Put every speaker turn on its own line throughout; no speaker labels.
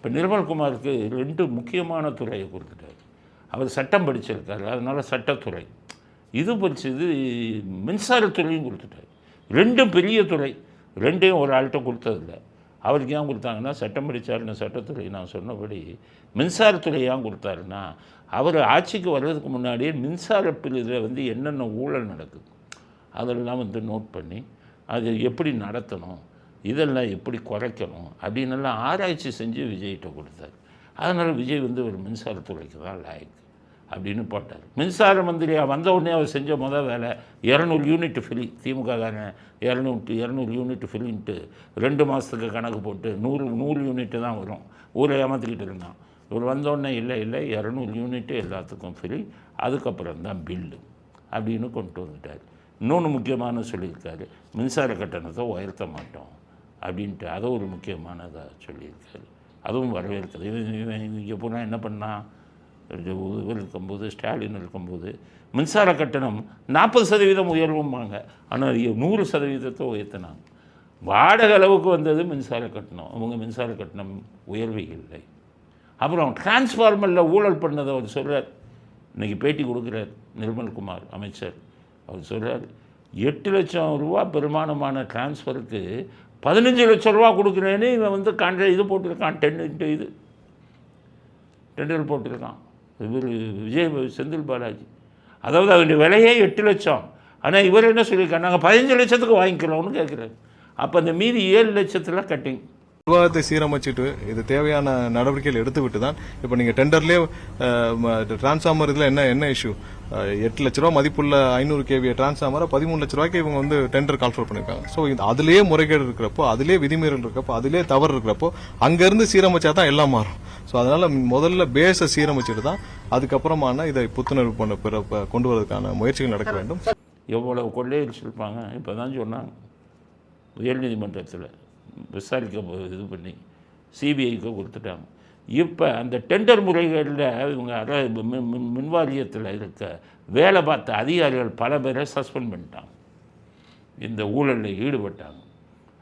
இப்போ நிர்மல்குமாருக்கு 2 முக்கியமான துறையை கொடுத்துட்டார். அவர் சட்டம் படிச்சிருக்காரு, அதனால் சட்டத்துறை. இது மின்சாரத்துறையும் கொடுத்துட்டார். 2 பெரிய துறை, 2ஐயும் ஒரு ஆள்கிட்ட கொடுத்ததில்ல. அவருக்கு ஏன் கொடுத்தாங்கன்னா, சட்டம் படித்தாருன்னு சட்டத்துறை நான் சொன்னபடி மின்சாரத்துறை ஏன் கொடுத்தாருன்னா, அவர் ஆட்சிக்கு வர்றதுக்கு முன்னாடியே மின்சார பிரிவில் என்னென்ன ஊழல் நடக்குது அதெல்லாம் நோட் பண்ணி அது எப்படி நடத்தணும், இதெல்லாம் எப்படி குறைக்கணும் அப்படின்னெல்லாம் ஆராய்ச்சி செஞ்சு விஜய்கிட்ட கொடுத்தார். அதனால் விஜய் ஒரு மின்சாரத்துறைக்கு தான் லாய்க்கு அப்படின்னு போட்டார். மின்சார மந்திரியாக வந்த உடனே அவர் செஞ்ச முதல் வேலை 200 யூனிட் ஃப்ரீ. திமுக தானே 200 யூனிட் ஃப்ரீன்ட்டு 2 மாதத்துக்கு கணக்கு போட்டு 100 யூனிட்டு தான் வரும், ஊரை ஏமாற்றிக்கிட்டு இருந்தான். இவர் வந்தோடனே இல்லை 200 யூனிட்டு எல்லாத்துக்கும் ஃப்ரீ, அதுக்கப்புறம் தான் பில்லு அப்படின்னு கொண்டு வந்துட்டார். இன்னொன்று முக்கியமான சொல்லியிருக்காரு, மின்சார கட்டணத்தை உயர்த்த மாட்டோம் அப்படின்ட்டு. அதை ஒரு முக்கியமானதாக சொல்லியிருக்காரு. அதுவும் வரவேற்கிறது. இங்கே போனால் என்ன பண்ணால், இவர் இருக்கும்போது, ஸ்டாலின் இருக்கும்போது மின்சார கட்டணம் 40% உயர்வும்பாங்க, ஆனால் 100% உயர்த்தினாங்க. வாடகை அளவுக்கு வந்தது மின்சார கட்டணம். அவங்க மின்சார கட்டணம் உயர்வே இல்லை. அப்புறம் டிரான்ஸ்ஃபார்மரில் ஊழல் பண்ணதை அவர் சொல்கிறார். இன்றைக்கி பேட்டி கொடுக்குறார் நிர்மல்குமார் அமைச்சர். அவர் சொல்கிறார், 8 லட்சம் ரூபா பெருமானமான டிரான்ஸ்ஃபருக்கு 15 லட்சம் ரூபா கொடுக்குறேன்னு இவன் இது போட்டிருக்கான், டெண்டர் போட்டிருக்கான் இவர் விஜய் செந்தில் பாலாஜி. அதாவது அதனுடைய விலையே 8 லட்சம். ஆனால் இவர் என்ன சொல்லியிருக்காரு, நாங்கள் 15 லட்சத்துக்கு வாங்கிக்கிறோம்னு கேட்குறாரு. அப்போ அந்த மீதி 7 லட்சத்தில் கட்டிங்.
நிர்வாகத்தை சீரமைச்சிட்டு இது தேவையான நடவடிக்கைகள் எடுத்துவிட்டு தான் இப்போ நீங்கள் டெண்டர்லேயே டிரான்ஸ்ஃபார்மர் இதில் என்ன இஷ்யூ, 8 லட்ச ரூபா மதிப்புள்ள 500 kVA டிரான்ஸ்ஃபார்மரை 13 லட்ச ரூபாய்க்கு இவங்க டெண்டர் கால்ஃபர் பண்ணியிருக்காங்க. ஸோ அதுலேயே முறைகேடு இருக்கிறப்போ, அதிலே விதிமீறல் இருக்கிறப்போ, அதிலே தவறு இருக்கிறப்போ அங்கேருந்து சீரமைச்சா தான் எல்லாம் மாறும். ஸோ அதனால் முதல்ல பேஸை சீரமைச்சிட்டு தான் அதுக்கப்புறமான இதை புத்துணர்வு கொண்டு வரதுக்கான முயற்சிகள் நடக்க வேண்டும்.
எவ்வளவு கொள்ளையடிச்சிருப்பாங்க இப்போ தான் சொன்னாங்க. உயர்நீதிமன்றத்தில் விசாரிக்க இது பண்ணி சிபிஐக்கு கொடுத்துட்டாங்க. இப்போ அந்த டெண்டர் முறைகளில் இவங்க மின் வாரியத்தில் இருக்க வேலை பார்த்த அதிகாரிகள் பல பேரை சஸ்பெண்ட் பண்ணிட்டாங்க, இந்த ஊழலில் ஈடுபட்டாங்க.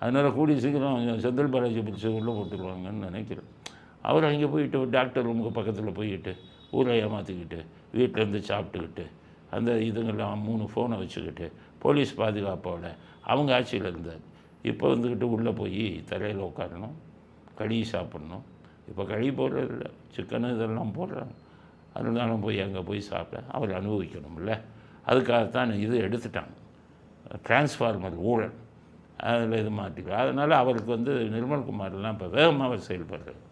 அதனால் கூடிய சீக்கிரம் செந்தில் பாலாஜி பிடிச்சி உள்ளே போட்டுருவாங்கன்னு நினைக்கிறேன். அவர் அங்கே போயிட்டு டாக்டர் ரூமுக்கு பக்கத்தில் போயிட்டு ஊரை ஏமாற்றிக்கிட்டு வீட்டிலேருந்து சாப்பிட்டுக்கிட்டு அந்த இதுங்கெல்லாம் 3 ஃபோனை வச்சுக்கிட்டு போலீஸ் பாதுகாப்போட அவங்க ஆட்சியில் இருந்தார். இப்போ உள்ளே போய் தரையில் உட்காரணும், களி சாப்பிட்ணும். இப்போ களி போடுறதில்ல, சிக்கனு இதெல்லாம் போடுறாங்க. அதனால அங்கே போய் சாப்பிட அவர் அனுபவிக்கணும்ல. அதுக்காகத்தான் இது எடுத்துட்டாங்க, டிரான்ஸ்ஃபார்மர் ஊழல். அதில் இது மாற்றிக்கலாம். அதனால் அவருக்கு நிர்மல்குமார்லாம் இப்போ வேகமாக அவர் செயல்படுறாரு.